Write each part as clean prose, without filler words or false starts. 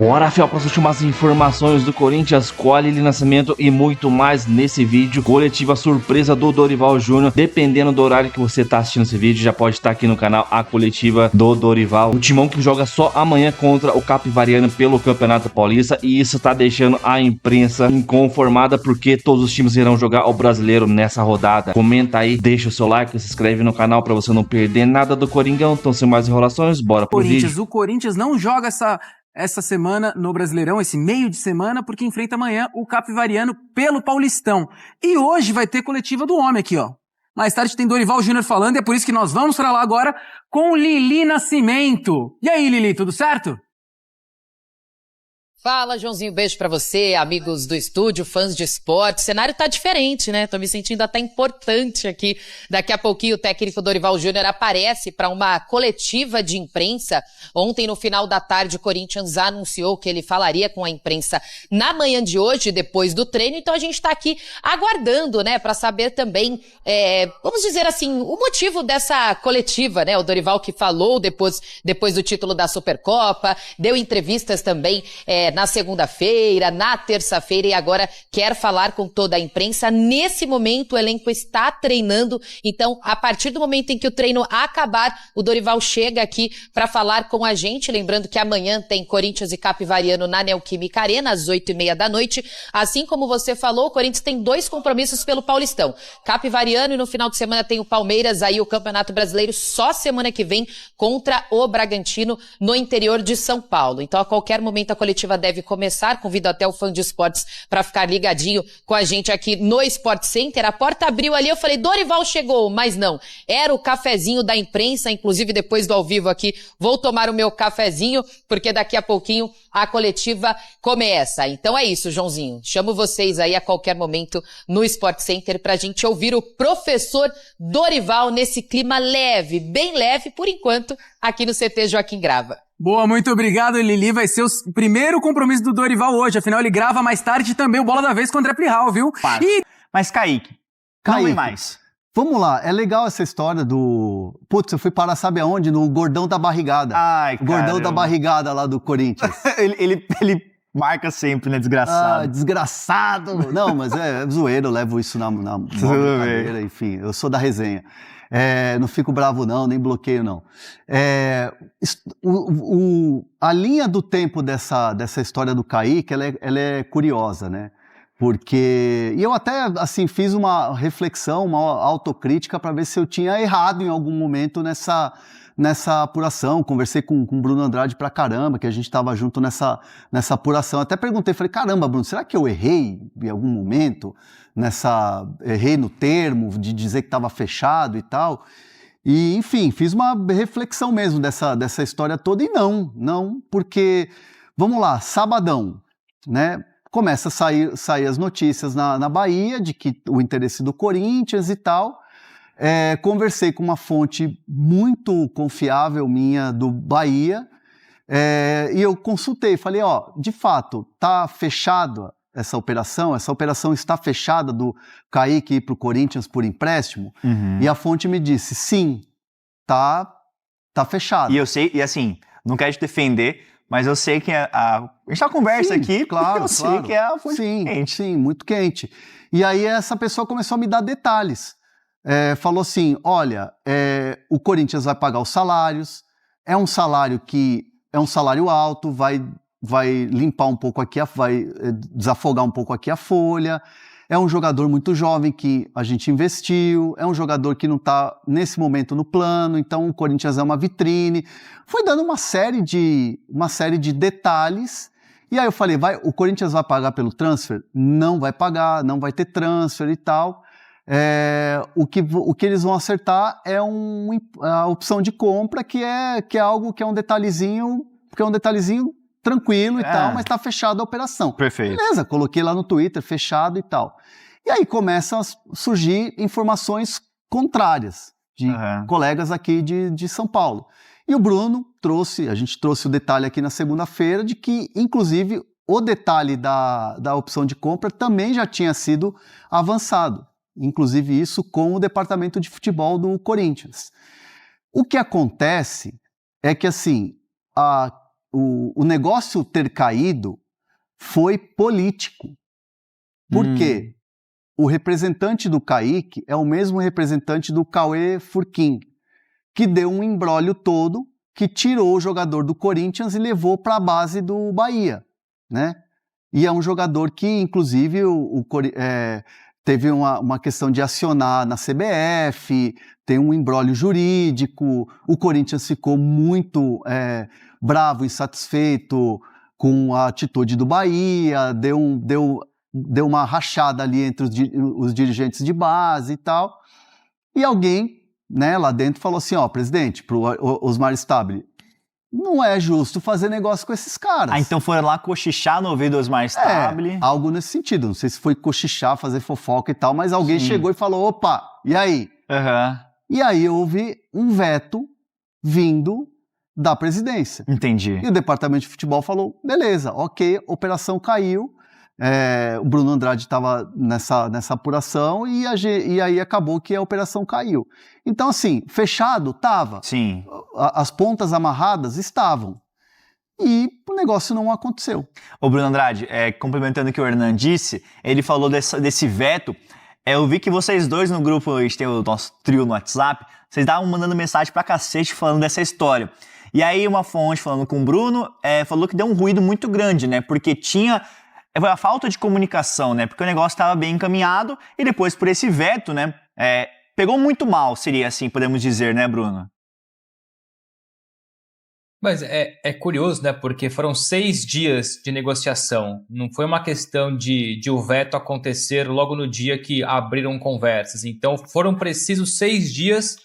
Bora, fiel, para as últimas informações do Corinthians, Colli, Nascimento e muito mais nesse vídeo. Coletiva surpresa do Dorival Júnior. Dependendo do horário que você tá assistindo esse vídeo, já pode estar aqui no canal a coletiva do Dorival. O timão que joga só amanhã contra o Capivariano pelo Campeonato Paulista. E isso tá deixando a imprensa inconformada, porque todos os times irão jogar o Brasileiro nessa rodada. Comenta aí, deixa o seu like, se inscreve no canal para você não perder nada do Coringão. Então, sem mais enrolações, bora pro vídeo. O Corinthians não joga essa semana no Brasileirão, esse meio de semana, porque enfrenta amanhã o Capivariano pelo Paulistão. E hoje vai ter coletiva do homem aqui, ó. Mais tarde tem Dorival Júnior falando e é por isso que nós vamos para lá agora com Lili Nascimento. E aí, Lili, tudo certo? Fala, Joãozinho, beijo pra você, amigos do estúdio, fãs de esporte. O cenário tá diferente, né? Tô me sentindo até importante aqui. Daqui a pouquinho o técnico Dorival Júnior aparece para uma coletiva de imprensa. Ontem, no final da tarde, o Corinthians anunciou que ele falaria com a imprensa na manhã de hoje, depois do treino. Então a gente tá aqui aguardando, né, para saber também, vamos dizer assim, o motivo dessa coletiva, né? O Dorival que falou depois do título da Supercopa, deu entrevistas também, na segunda-feira, na terça-feira e agora quer falar com toda a imprensa. Nesse momento o elenco está treinando, então a partir do momento em que o treino acabar, o Dorival chega aqui para falar com a gente, lembrando que amanhã tem Corinthians e Capivariano na Neoquímica Arena às 8h30 da noite. Assim como você falou, o Corinthians tem 2 compromissos pelo Paulistão, Capivariano, e no final de semana tem o Palmeiras, aí o Campeonato Brasileiro só semana que vem contra o Bragantino no interior de São Paulo. Então a qualquer momento a coletiva deve começar, convido até o fã de esportes para ficar ligadinho com a gente aqui no Sport Center. A porta abriu ali, eu falei, Dorival chegou, mas não, era o cafezinho da imprensa. Inclusive depois do ao vivo aqui, vou tomar o meu cafezinho, porque daqui a pouquinho a coletiva começa. Então é isso, Joãozinho, chamo vocês aí a qualquer momento no Sport Center pra gente ouvir o professor Dorival nesse clima leve, bem leve por enquanto, aqui no CT Joaquim Grava. Boa, muito obrigado, Lili. Vai ser o primeiro compromisso do Dorival hoje. Afinal, ele grava mais tarde também o Bola da Vez com o André Plihal, viu? Mas Kaique, não vem mais. Vamos lá, é legal essa história do... Putz, eu fui parar, sabe aonde? No Gordão da Barrigada. Ai, o Gordão da Barrigada lá do Corinthians. ele marca sempre, né? Desgraçado. Ah, desgraçado. Não, mas é zoeira, eu levo isso na brincadeira, enfim, eu sou da resenha. Não fico bravo não, nem bloqueio não. A linha do tempo dessa história do Kaique, ela é curiosa, né? Porque... E eu até, assim, fiz uma reflexão, uma autocrítica para ver se eu tinha errado em algum momento nessa apuração. Conversei com o Bruno Andrade pra caramba, que a gente estava junto nessa apuração. Até perguntei, falei, caramba, Bruno, será que eu errei em algum momento? Errei no termo de dizer que estava fechado e tal. E, enfim, fiz uma reflexão mesmo dessa história toda. E não, porque, vamos lá, sabadão, né? Começa a sair as notícias na Bahia de que o interesse do Corinthians e tal. Conversei com uma fonte muito confiável minha do Bahia, e eu consultei, falei, de fato, tá fechado essa operação está fechada do Kaique ir para o Corinthians por empréstimo? Uhum. E a fonte me disse, sim, tá fechado. E eu sei, e assim, não quero te defender, mas eu sei que a gente tá conversa aqui, claro, sei que é a fonte quente. Sim, muito quente. E aí essa pessoa começou a me dar detalhes. Falou assim, olha, o Corinthians vai pagar os salários, é um salário alto, vai limpar um pouco aqui, vai desafogar um pouco aqui a folha, é um jogador muito jovem que a gente investiu, é um jogador que não está nesse momento no plano, então o Corinthians é uma vitrine. Foi dando uma série de detalhes, e aí eu falei, o Corinthians vai pagar pelo transfer? Não vai pagar, não vai ter transfer e tal. O que eles vão acertar é a opção de compra, que é algo que é um detalhezinho tranquilo e tal, mas está fechada a operação. Perfeito. Beleza, coloquei lá no Twitter, fechado e tal. E aí começam a surgir informações contrárias de colegas aqui de São Paulo. E o Bruno a gente trouxe o detalhe aqui na segunda-feira de que, inclusive, o detalhe da opção de compra também já tinha sido avançado. Inclusive isso com o departamento de futebol do Corinthians. O que acontece é que, assim, o negócio ter caído foi político. Por quê? O representante do Kaique é o mesmo representante do Cauê Furquim, que deu um imbróglio todo, que tirou o jogador do Corinthians e levou para a base do Bahia, né? E é um jogador que, inclusive, teve uma questão de acionar na CBF, tem um imbróglio jurídico, o Corinthians ficou muito bravo, insatisfeito com a atitude do Bahia, deu uma rachada ali entre os dirigentes de base e tal, e alguém, né, lá dentro falou assim, presidente, pro Osmar Stabile, não é justo fazer negócio com esses caras. Então foram lá cochichar no ouvido do Osmar Stabile. Algo nesse sentido, não sei se foi cochichar, fazer fofoca e tal, mas alguém chegou e falou, opa, e aí? E aí houve um veto vindo da presidência. Entendi. E o departamento de futebol falou, beleza, ok, operação caiu, o Bruno Andrade estava nessa apuração e aí acabou que a operação caiu. Então, assim, fechado estava. Sim. As pontas amarradas estavam. E o negócio não aconteceu. Ô Bruno Andrade, complementando o que o Hernan disse, ele falou desse veto. Eu vi que vocês dois no grupo, a gente tem o nosso trio no WhatsApp, vocês estavam mandando mensagem pra cacete falando dessa história. E aí uma fonte falando com o Bruno, falou que deu um ruído muito grande, né? Porque tinha... Foi a falta de comunicação, né? Porque o negócio estava bem encaminhado e depois por esse veto, né? Pegou muito mal, seria assim, podemos dizer, né, Bruno? Mas é curioso, né? Porque foram 6 dias de negociação. Não foi uma questão de o veto acontecer logo no dia que abriram conversas. Então foram precisos 6 dias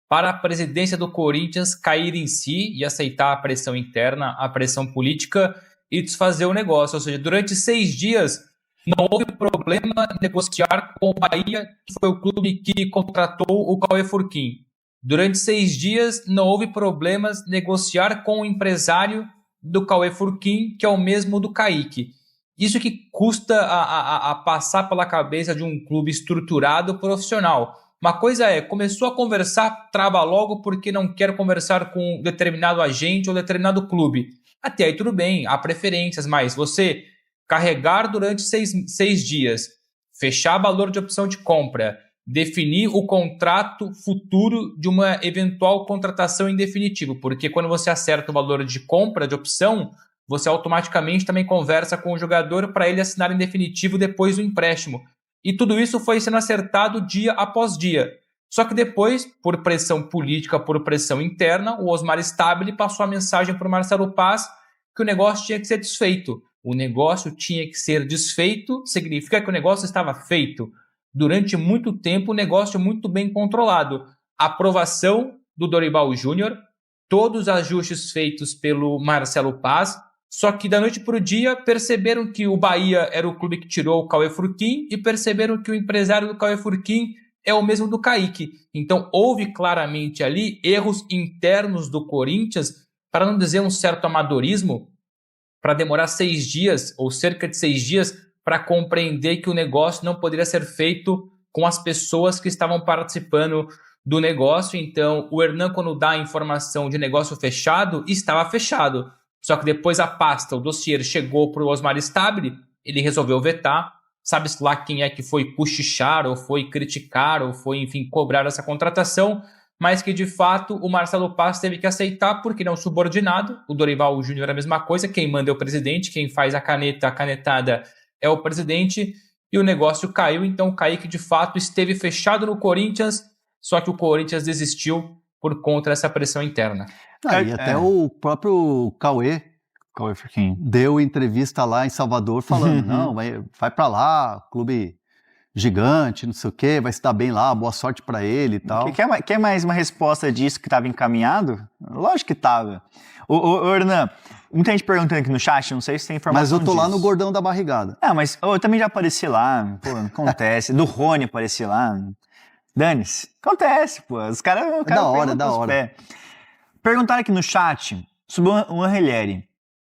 para a presidência do Corinthians cair em si e aceitar a pressão interna, a pressão política e desfazer o negócio. Ou seja, durante 6 dias não houve problema negociar com o Bahia, que foi o clube que contratou o Cauê Furquim. Durante 6 dias não houve problemas negociar com o empresário do Cauê Furquim, que é o mesmo do Kaique. Isso que custa a passar pela cabeça de um clube estruturado profissional. Uma coisa começou a conversar, trava logo porque não quer conversar com determinado agente ou determinado clube. Até aí tudo bem, há preferências, mas você carregar durante 6 dias, fechar valor de opção de compra, definir o contrato futuro de uma eventual contratação em definitivo, porque quando você acerta o valor de compra, de opção, você automaticamente também conversa com o jogador para ele assinar em definitivo depois do empréstimo. E tudo isso foi sendo acertado dia após dia. Só que depois, por pressão política, por pressão interna, o Osmar Stabile passou a mensagem para o Marcelo Paz que o negócio tinha que ser desfeito. O negócio tinha que ser desfeito significa que o negócio estava feito. Durante muito tempo, o negócio muito bem controlado. Aprovação do Dorival Júnior, todos os ajustes feitos pelo Marcelo Paz, só que da noite para o dia perceberam que o Bahia era o clube que tirou o Cauê Furquim e perceberam que o empresário do Cauê Furquim é o mesmo do Kaique. Então houve claramente ali erros internos do Corinthians, para não dizer um certo amadorismo, para demorar 6 dias ou cerca de 6 dias para compreender que o negócio não poderia ser feito com as pessoas que estavam participando do negócio. Então o Hernan, quando dá a informação de negócio fechado, estava fechado. Só que depois a pasta, o dossiê chegou para o Osmar Stabile, ele resolveu vetar. Sabe-se lá quem é que foi cochichar, ou foi criticar, ou foi, enfim, cobrar essa contratação, mas que, de fato, o Marcelo Paz teve que aceitar porque não é um subordinado. O Dorival Júnior é a mesma coisa, quem manda é o presidente, quem faz a canetada é o presidente, e o negócio caiu. Então o Kaique, de fato, esteve fechado no Corinthians, só que o Corinthians desistiu por conta dessa pressão interna. E até o próprio Cauê Furquim deu entrevista lá em Salvador falando, não, vai pra lá, clube gigante, não sei o quê, vai se dar bem lá, boa sorte pra ele e tal. Quer mais uma resposta disso que estava encaminhado? Lógico que estava. Ô Hernan, muita gente perguntando aqui no chat, não sei se tem informação Mas eu tô disso. lá no Gordão da Barrigada. Mas eu também já apareci lá, pô, acontece. Do Rony apareci lá. Dane-se. Acontece, pô. Os caras... Da hora. Perguntaram aqui no chat sobre o Angelheri.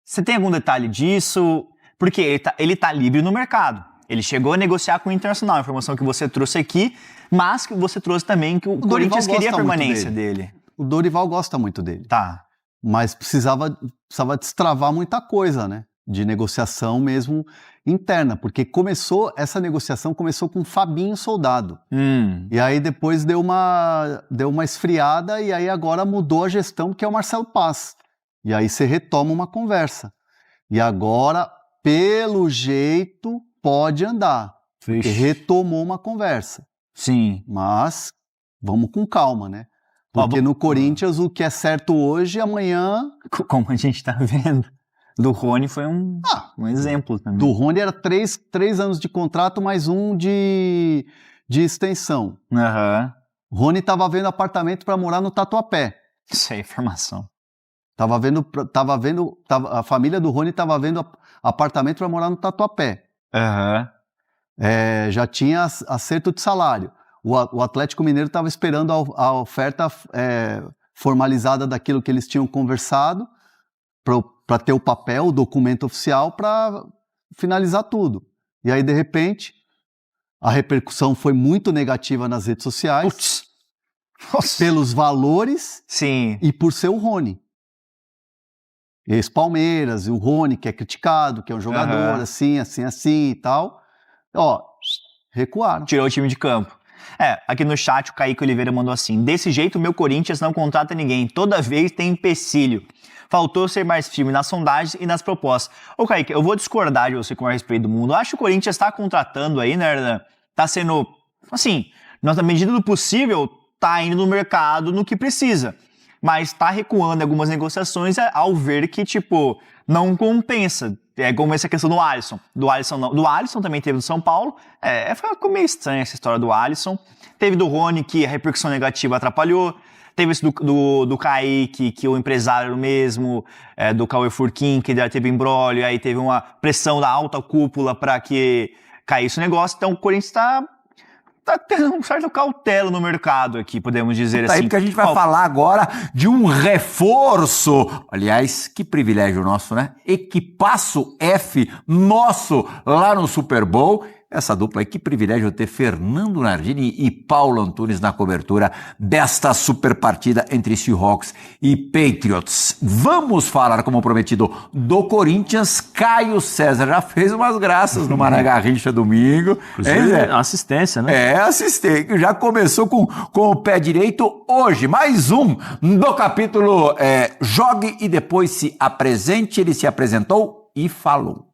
Você tem algum detalhe disso? Porque ele tá livre no mercado. Ele chegou a negociar com o Internacional, a informação que você trouxe aqui, mas que você trouxe também que o Corinthians queria a permanência dele. O Dorival gosta muito dele. Tá. mas precisava destravar muita coisa, né? De negociação mesmo interna, porque essa negociação começou com Fabinho Soldado. E aí depois deu uma esfriada e aí agora mudou a gestão, que é o Marcelo Paz. E aí você retoma uma conversa. E agora, pelo jeito, pode andar. Porque retomou uma conversa. Sim. Mas vamos com calma, né? Porque no Corinthians o que é certo hoje, amanhã... Como a gente tá vendo. Do Rony foi um exemplo também. Do Rony era 3 anos de contrato, mais um de extensão. Rony estava vendo apartamento para morar no Tatuapé. Isso aí é informação. A família do Rony estava vendo apartamento para morar no Tatuapé. Já tinha acerto de salário. O Atlético Mineiro estava esperando a oferta formalizada daquilo que eles tinham conversado para ter o papel, o documento oficial para finalizar tudo. E aí, de repente, a repercussão foi muito negativa nas redes sociais. Pelos valores. Sim. E por ser o Rony. Ex-Palmeiras, e o Rony, que é criticado, que é um jogador assim e tal. Recuaram. Tirou o time de campo. Aqui no chat o Kaique Oliveira mandou assim: desse jeito o meu Corinthians não contrata ninguém, toda vez tem empecilho. Faltou ser mais firme nas sondagens e nas propostas. Ô Kaique, eu vou discordar de você com a respeito do mundo. Eu acho que o Corinthians está contratando aí, né, Hernan? Tá sendo, assim, na medida do possível, tá indo no mercado no que precisa. Mas tá recuando em algumas negociações ao ver que, tipo, não compensa. É como essa questão do Alisson. Do Alisson também teve no São Paulo. Foi meio estranha essa história do Alisson. Teve do Rony, que a repercussão negativa atrapalhou. Teve esse do Kaique, que o empresário mesmo, do Cauê Furquim, que já teve imbróglio, aí teve uma pressão da alta cúpula para que caísse o negócio. Então o Corinthians tá tendo um certo cautela no mercado aqui, podemos dizer assim. Aí porque a gente vai falar agora de um reforço. Aliás, que privilégio nosso, né? Equipaço F nosso lá no Super Bowl. Essa dupla aí, que privilégio ter Fernando Nardini e Paulo Antunes na cobertura desta super partida entre Seahawks e Patriots. Vamos falar, como prometido, do Corinthians. Caio César já fez umas graças no Mané Garrincha domingo. Assistência, né? Assistência. Já começou com o pé direito hoje. Mais um do capítulo Jogue e Depois Se Apresente. Ele se apresentou e falou.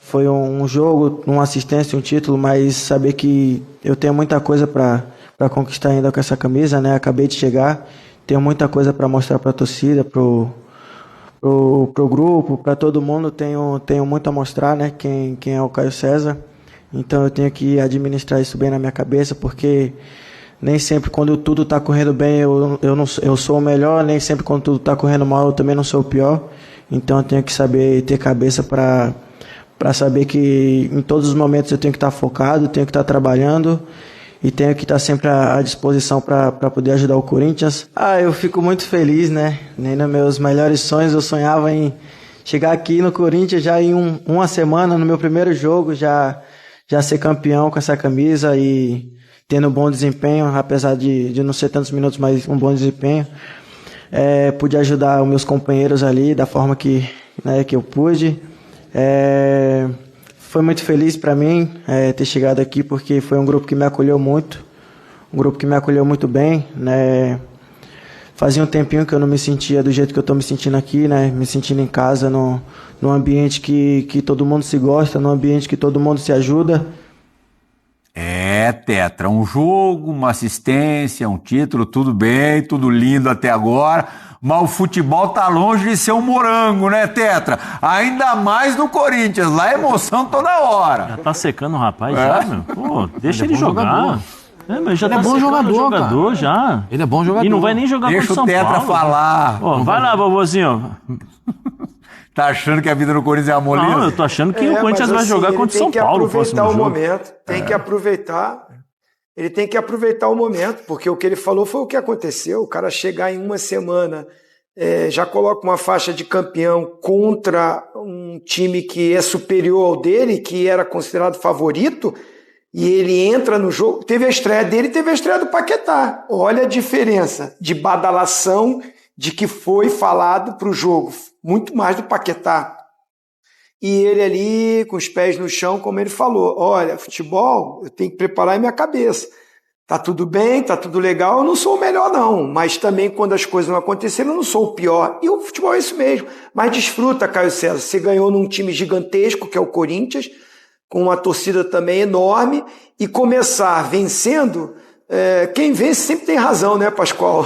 Foi um jogo, uma assistência, um título, mas saber que eu tenho muita coisa para conquistar ainda com essa camisa, né? Acabei de chegar, tenho muita coisa para mostrar para a torcida, pro grupo, para todo mundo. Tenho muito a mostrar, né? Quem é o Caio César. Então eu tenho que administrar isso bem na minha cabeça, porque nem sempre quando tudo está correndo bem eu sou o melhor, nem sempre quando tudo está correndo mal eu também não sou o pior. Então eu tenho que saber ter cabeça para saber que em todos os momentos eu tenho que estar focado, tenho que estar trabalhando e tenho que estar sempre à disposição para poder ajudar o Corinthians. Eu fico muito feliz, né? Nem nos meus melhores sonhos eu sonhava em chegar aqui no Corinthians já em uma semana, no meu primeiro jogo, já ser campeão com essa camisa e tendo um bom desempenho, apesar de não ser tantos minutos, mas um bom desempenho. Pude ajudar os meus companheiros ali da forma que eu pude. Foi muito feliz para mim ter chegado aqui, porque foi um grupo que me acolheu muito, um grupo que me acolheu muito bem, né? Fazia um tempinho que eu não me sentia do jeito que eu estou me sentindo aqui, né? Me sentindo em casa, num ambiente que todo mundo se gosta, num ambiente que todo mundo se ajuda. Tetra, um jogo, uma assistência, um título, tudo bem, tudo lindo até agora, mas o futebol tá longe de ser um morango, né, Tetra? Ainda mais no Corinthians, lá é emoção toda hora. Já tá secando o rapaz já, meu? Pô, deixa ele jogar. Mas já ele tá é bom jogador, cara. Já. Ele é bom jogador. E não vai nem jogar contra o São Paulo. Deixa o Tetra falar. Pô, vai lá, vovozinho. Tá achando que a vida no Corinthians é amolida? Não, eu tô achando que o Corinthians vai jogar contra o São Paulo no próximo jogo. Tem que aproveitar. Ele tem que aproveitar o momento, porque o que ele falou foi o que aconteceu. O cara chegar em uma semana, já coloca uma faixa de campeão contra um time que é superior ao dele, que era considerado favorito, e ele entra no jogo. Teve a estreia dele, teve a estreia do Paquetá. Olha a diferença de badalação de que foi falado para o jogo, muito mais do Paquetá. E ele ali, com os pés no chão, como ele falou, olha, futebol, eu tenho que preparar a minha cabeça. Tá tudo bem, tá tudo legal, eu não sou o melhor não, mas também quando as coisas não aconteceram, eu não sou o pior. E o futebol é isso mesmo. Mas desfruta, Caio César, você ganhou num time gigantesco, que é o Corinthians, com uma torcida também enorme, e começar vencendo, quem vence sempre tem razão, né, Pascoal?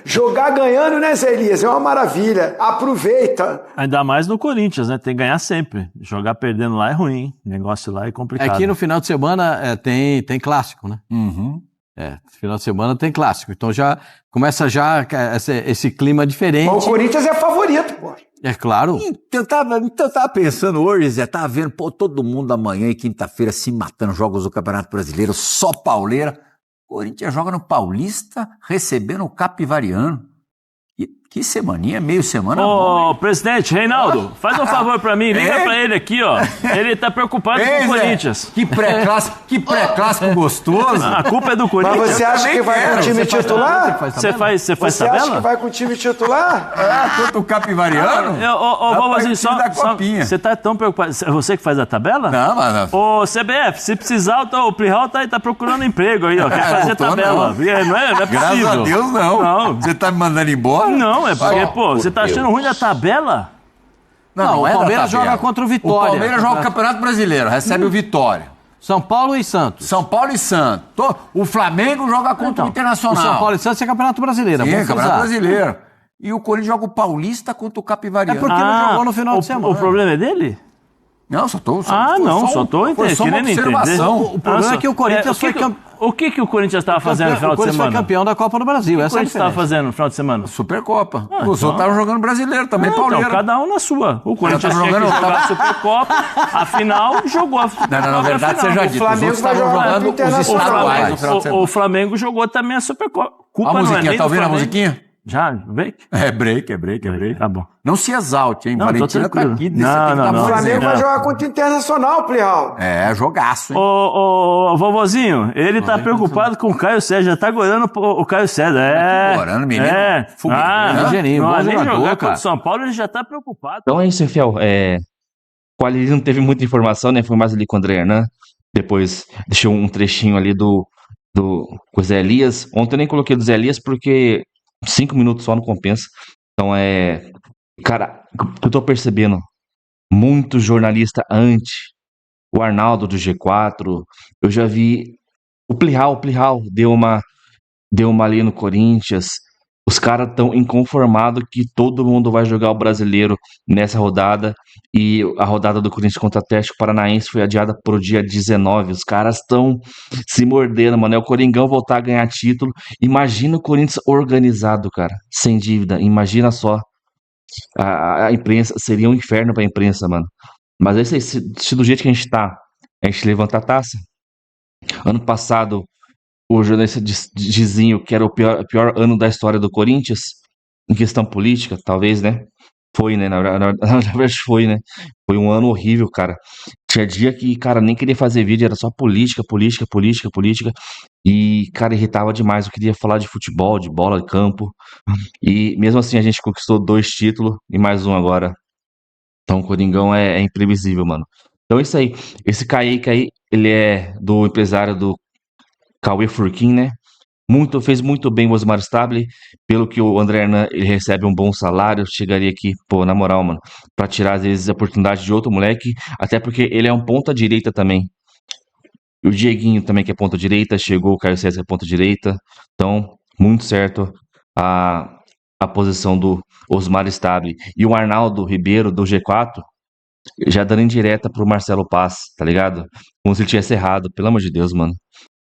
Jogar ganhando, né, Zé Elias? É uma maravilha. Aproveita. Ainda mais no Corinthians, né? Tem que ganhar sempre. Jogar perdendo lá é ruim. O negócio lá é complicado. Aqui no final de semana tem clássico, né? Uhum. Final de semana tem clássico. Então já começa esse clima diferente. Mas o Corinthians é favorito, pô. É claro. Então eu tava pensando hoje, Zé, tava vendo todo mundo amanhã e quinta-feira se matando jogos do Campeonato Brasileiro, só pauleira. Corinthians joga no Paulista, recebendo o Capivariano. Que semaninha, meio semana. Ô, presidente, Reinaldo, faz um favor pra mim, liga pra ele aqui, ó. Ele tá preocupado com o Corinthians. Que pré-clássico gostoso. A culpa é do Corinthians. Mas você acha que vai com o time titular? Você faz Você tabela? acha que vai com o time titular? Contra o Capivariano? Vovôzinho, você tá tão preocupado. Você que faz a tabela? Não. Ô, CBF, se precisar, o Plihal tá procurando emprego aí, ó. Quer fazer a tabela. Não é possível. Graças a Deus, não. Você tá me mandando embora? Não, é porque, você tá achando ruim da tabela? Não, o Palmeiras joga contra o Vitória. O Palmeiras joga o Campeonato Brasileiro, recebe o Vitória. São Paulo e Santos. O Flamengo joga contra o Internacional. O São Paulo e Santos é Campeonato Brasileiro. Sim, Campeonato Brasileiro. E o Corinthians joga o Paulista contra o Capivariano. É porque não jogou no final de semana. O problema é dele? Não, só tô querendo entender. O problema é que o Corinthians foi campeão. O que o Corinthians estava fazendo no final de semana? O Corinthians foi campeão da Copa do Brasil. O que o Corinthians estava fazendo no final de semana? Supercopa. Os outros estavam jogando brasileiro também, pauleiro. Então, cada um na sua. O Corinthians tinha que jogar a Supercopa, a final jogou a Supercopa. Na verdade, você já disse. Os outros estavam jogando os estaduais no final de semana. O Flamengo jogou também a Supercopa. A musiquinha, tá ouvindo a musiquinha? Já? Break? É break. Tá bom. Não se exalte, hein? Não, Valentina tá aqui. O Flamengo vai jogar contra o Internacional, Plihal. É, jogaço, hein? Ô, vovozinho, ele tá preocupado com o Caio César, já tá goiando o Caio César. Gorando, menino. Ligeirinho, bom nem jogador, jogar cara. contra o São Paulo, ele já tá preocupado. Então é isso, Fiel. O Ali não teve muita informação, né? Foi mais ali com o André Hernan. Depois deixou um trechinho ali com o Zé Elias. Ontem eu nem coloquei do Zé Elias porque 5 minutos só não compensa. Então cara, o que eu tô percebendo, muito jornalista o Arnaldo do G4, eu já vi o Plihal deu uma ali no Corinthians. Os caras estão inconformados que todo mundo vai jogar o brasileiro nessa rodada, e a rodada do Corinthians contra o Atlético Paranaense foi adiada pro dia 19. Os caras estão se mordendo, mano. É o Coringão voltar a ganhar título. Imagina o Corinthians organizado, cara, sem dívida. Imagina só. A imprensa seria um inferno pra imprensa, mano. Mas é isso aí, se do jeito que a gente levanta a taça. Ano passado, o jornalista diziam que era o pior ano da história do Corinthians, em questão política, talvez, né? Foi, né? Na verdade foi, né? Foi um ano horrível, cara. Tinha dia que, cara, nem queria fazer vídeo, era só política. E, cara, irritava demais. Eu queria falar de futebol, de bola, de campo. E mesmo assim a gente conquistou 2 títulos e mais um agora. Então o Coringão é imprevisível, mano. Então é isso aí. Esse Kaique aí, ele é do empresário do Cauê Furquim, né? Fez muito bem o Osmar Stabile. Pelo que o André Hernan, ele recebe um bom salário. Chegaria aqui, na moral, mano, pra tirar às vezes a oportunidade de outro moleque. Até porque ele é um ponta-direita também. E o Dieguinho também, que é ponta-direita. Chegou o Caio César, ponta-direita. Então, muito certo a posição do Osmar Stabile. E o Arnaldo Ribeiro, do G4, já dando indireta pro Marcelo Paz, tá ligado? Como se ele tivesse errado. Pelo amor de Deus, mano.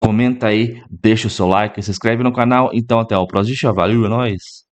Comenta aí, deixa o seu like, se inscreve no canal. Então até o próximo. Valeu, é nóis.